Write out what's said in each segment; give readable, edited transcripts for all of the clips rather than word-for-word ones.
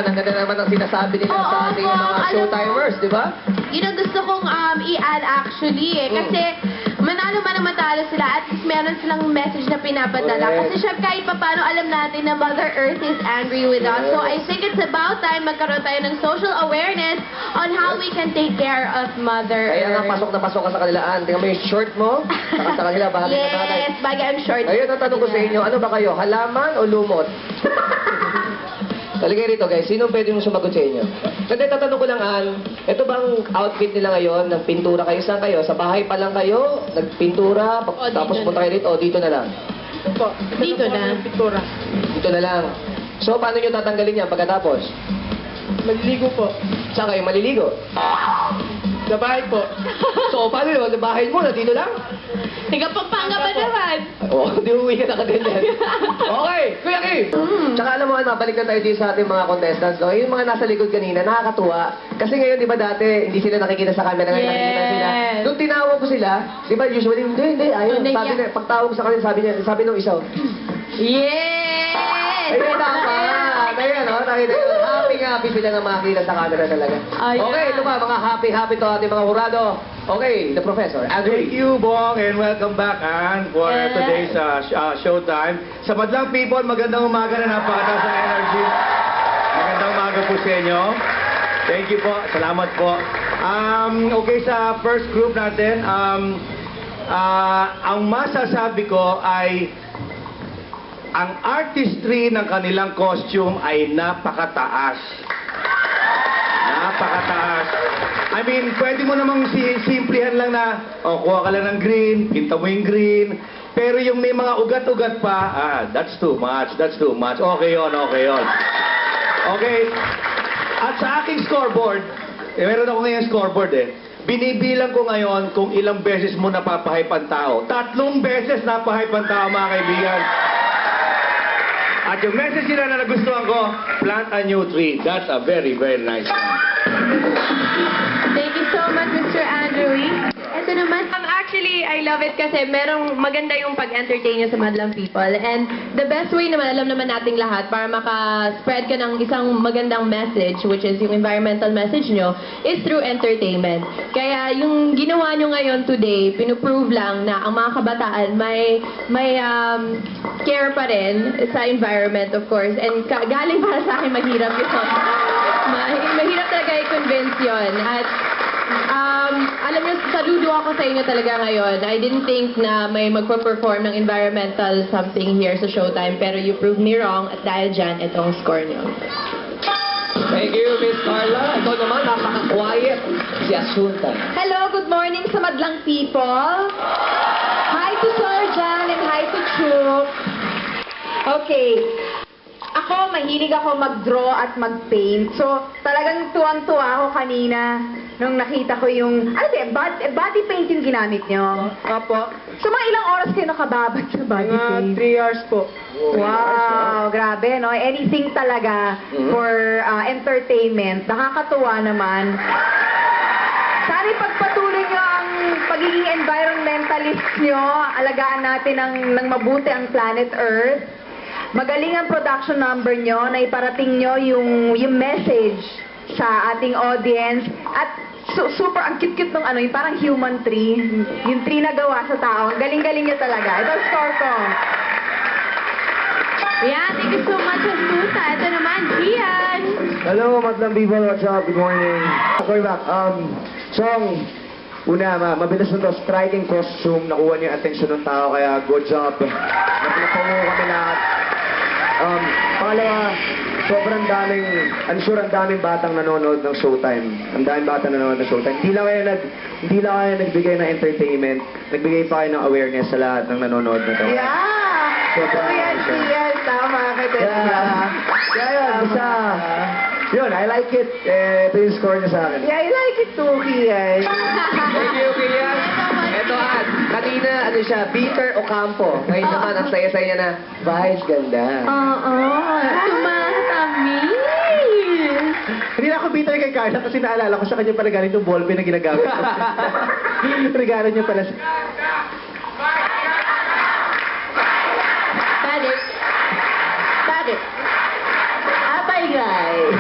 Ang ganda naman ang sinasabi nila sa ating mga showtimers, di ba? Yun ang gusto kong i-add actually eh. Kasi manalo man ang matalo sila, at least meron silang message na pinapadala. Kasi syempre kahit paano alam natin na Mother Earth is angry with us. So I think it's about time magkaroon tayo ng social awareness on how we can take care of Mother Earth. Kaya nga pasok na pasok ka sa kanilaan. Tingnan mo yung short mo, saka sa kanila, bagay na bagay. Yes, bagay ang short. Ngayon, ang tanong ko sa inyo, ano ba kayo? Halaman o lumot? Taligay rito guys, sino pwede mong sumagot sa inyo? Kasi tatanong ko lang, ito bang outfit nila ngayon? Nagpintura kayo? Saan kayo? Sa bahay pa lang kayo? Nagpintura? Tapos punta kayo dito? O dito na lang? Dito na. Pintura. Dito na lang. So, paano nyo tatanggalin yan pagkatapos? Maliligo po. Saan kayo maliligo? Sa bahay po. So, paano yun? Sa bahay mo, na dito lang? Tiga Pampanga ba naman? Oo, di uwi ka na kaganyan. Okay, Kuya Kim! Tsaka alam mo, balik na tayo dito sa ating mga contestants. No? Yung mga nasa likod kanina, nakakatuwa. Kasi ngayon, di ba dati, hindi sila nakikita sa camera. Ngayon nakikita sila. Nung tinawag ko sila, di ba usually, hindi, ayaw. Sabi na, pagtawag sa kanila, sabi nung isa, Yes! ayun, tama. Ayan, no? Nakita yun. Happy sila na makakita sa camera talaga. Okay, ito ba, mga happy to ating mga hurado. Okay, the professor, Andrew. Thank you, Bong, and welcome back, Anne, for today's showtime. Sa Madlang People, magandang umaga na napakataas ng energy. Magandang umaga po sa inyo. Thank you po. Salamat po. Okay, sa first group natin, ang masasabi ko ay ang artistry ng kanilang costume ay napakataas. Napakataas. I mean, pwede mo namang simplihan lang na, kuha ka lang ng green, pinta mo yung green. Pero yung may mga ugat-ugat pa, that's too much, that's too much. Okay yun, okay yun. Okay. At sa aking scoreboard, meron ako ngayon scoreboard binibilang ko ngayon kung ilang beses mo napapahype ang tao. 3 beses napahype ang tao, mga kaibigan. At yung message nila na nagustuhan ko, plant a new tree. That's a very, very nice one. Thank you so much, Mr. Andrew. Ito naman, actually, I love it kasi merong maganda yung pag-entertain nyo sa Madlang People. And the best way naman, alam naman nating lahat, para maka-spread ka ng isang magandang message, which is yung environmental message nyo, is through entertainment. Kaya yung ginawa nyo ngayon today, pinuprove lang na ang mga kabataan may care pa rin sa environment, of course. And galing para sa akin, mahirap yun. Mahirap talaga i-convince yun. At alam niyo, saludo ako sa inyo talaga ngayon. I didn't think na may magpo-perform ng environmental something here sa Showtime, pero you proved me wrong at dahil dyan, itong score niyo. Thank you, Miss Carla. Ikaw naman, napaka-quiet. Si Asunta. Hello, good morning sa Madlang People. Hi to Sir Jan and hi to Chuk. Okay. Ako, mahilig ako mag-draw at mag-paint. So, talagang tuwang-tuwa ako kanina nung nakita ko yung, body paint yung ginamit nyo. Apo. So, mga ilang oras kayo nakababad sa body paint? 3 hours po. Wow, grabe, no? Anything talaga for entertainment. Nakakatuwa naman. Sana ipagpatuloy nyo ang pagiging environmentalist nyo. Alagaan natin ng mabuti ang planet Earth. Magaling ang production number nyo na iparating nyo yung message sa ating audience. At super, ang cute-cute ng yung parang human tree. Yung tree na gawa sa tao. Ang galing-galing nyo talaga. Ito ang score ko. Yeah, thank you so much, Asuta. Ito naman, Kian. Hello, Madlang people. What's up? Good morning. Going back. Song, una, mabilis na to. Striking costume. Nakuha niyo yung attention ng tao. Kaya good job. Napapango kami lahat. Pangalawa, sobrang daming, I'm sure ang daming batang nanonood ng Showtime. Ang daming batang nanonood ng Showtime. Hindi lang kayo nagbigay ng entertainment. Nagbigay pa kayo ng awareness sa lahat ng nanonood na to. Sobrang Yan, tama ka din. Kaya yun, basta, yun, I like it. Ito yung score niya sa akin. Yeah, I like it too, Kian. Thank you, Kian. Ito, kanina, ano siya, Peter Ocampo. Ngayon naman, ang saya-saya niya na, Vice, ganda. Oo, tumatamis. Hindi na ako bitter kay Carla kasi naalala ko sa kanya pala galing yung ballpen na ginagamit ko. Regalo niya pala. Bakit? Abay, guys.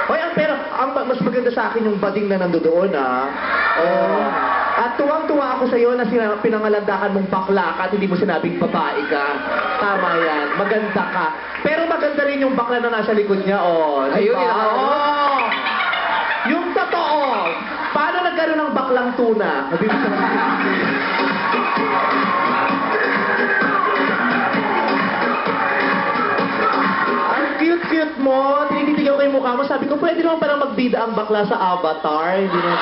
Hoy, pero mas maganda sa akin yung bading na nandoon, Oh. At tuwang-tuwa ako sa iyo na pinangalandakan mong bakla ka at hindi mo sinabing babae ka. Tama yan. Maganda ka. Pero maganda rin yung bakla na nasa likod niya, Ayun, diba? yun. Oh. Yung totoo. Paano nagkaroon ng baklang tuna? Ang cute-cute mo. Tinititigaw ko yung mukha mo. Sabi ko, pwede naman palang magbida ang bakla sa Avatar. Hindi na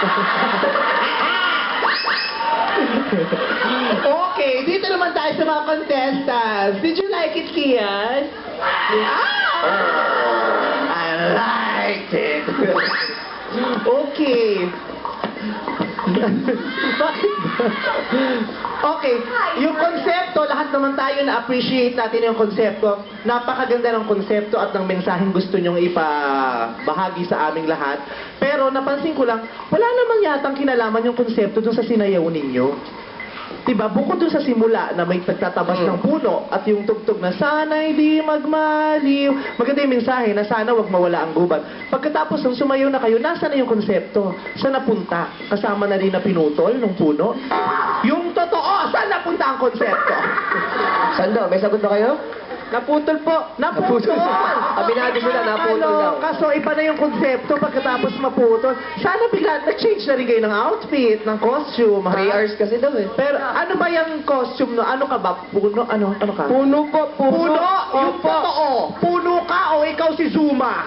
Okay, dito naman tayo sa mga contestants. Did you like it, Kian? I liked it. Okay. Bakit ba? Okay, yung konsepto, lahat naman tayo na-appreciate natin yung konsepto. Napakaganda ng konsepto at ng mensaheng gusto nyong ipabahagi sa aming lahat. Pero napansin ko lang, wala namang yatang kinalaman yung konsepto dun sa sinayaw ninyo. Diba, bukod dun sa simula na may pagtatabas ng puno at yung tugtog na sana'y di magmaliw. Maganda yung mensahe na sana wag mawala ang gubat. Pagkatapos nung sumayaw na kayo, nasa na yung konsepto? Saan napunta? Kasama na rin na pinutol ng puno? Yung totoo, saan napunta ang konsepto? Sando, may sagot ba kayo? Naputol po. Naputol! Aminado sila, naputol daw. Kaso iba na yung konsepto pagkatapos maputol. Sana bigla nag-change na rin kayo ng outfit, ng costume. 3 hours kasi daw eh. Pero ano ba yung costume no? Ano ka ba? Puno? Ano ka? Puno po, Puno? Yung totoo. Puno ka o ikaw si Zuma?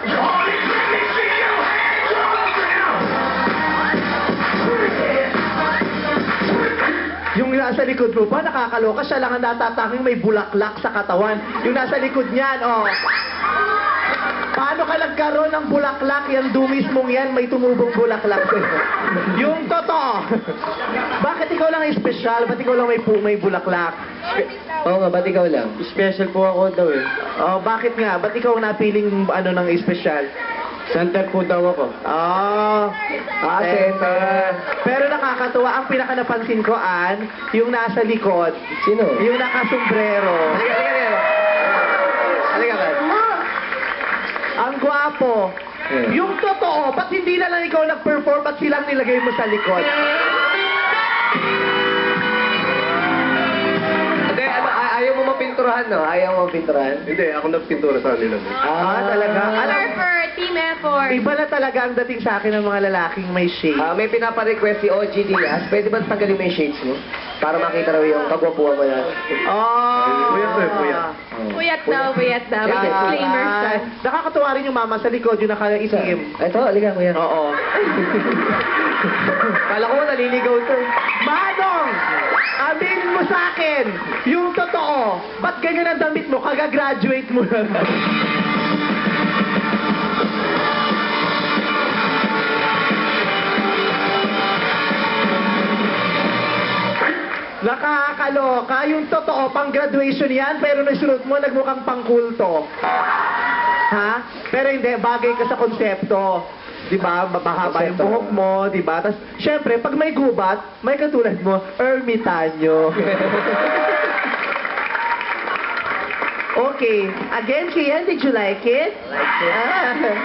Yung nasa likod mo pa, nakakaloka. Siya lang ang natatanging may bulaklak sa katawan. Yung nasa likod niyan, Paano ka nagkaroon ng bulaklak? Yan dumis mong yan, may tumubong bulaklak. Yung totoo. Bakit ikaw lang espesyal? Ba't ikaw lang may bulaklak? Oo nga, ba't ikaw lang? Special po ako daw eh. Bakit nga? Ba't ikaw napiling ng espesyal? Center po daw ako. Center. Pero nakakatuwa, ang pinaka napansin ko, yung nasa likod, Sino? yung nakasombrero. Halika ka. Ang gwapo. Yeah. Yung totoo, ba't hindi na lang ikaw nag-perform, ba't silang nilagay mo sa likod? Hindi, ayaw mo mapinturahan, no? Ayaw mo mapinturahan? Hindi, ako nagpintura sa kanila. Talaga? Effort, team effort. Iba na talaga ang dating sa akin ng mga lalaking may shade. May pinapa-request si OG Diaz. Pwede ba tanggalin mo yung shades mo? Para makita raw yung kagwapuan mo na. Puyat to eh, puyat. Puyat daw. Kaya, Disclaimer sa... nakakatuwa rin yung mama sa likod, yung nakaitim. Ito, halika mo yan. Oo. Kala ko naliligaw to. Manong! Aminin mo sa akin, yung totoo, ba't ganyan ang damit mo? Kaga-graduate mo lang. Nakakaloka. Yung totoo, pang graduation yan, pero nasuot mo, nagmukhang pangkulto. Ha? Pero hindi, bagay ka sa konsepto. Diba? Mabahaba yung buhok mo, diba? Tapos, syempre, pag may gubat, may katulad mo, ermitanyo. Okay. Again, Kian, did you like it? Like it.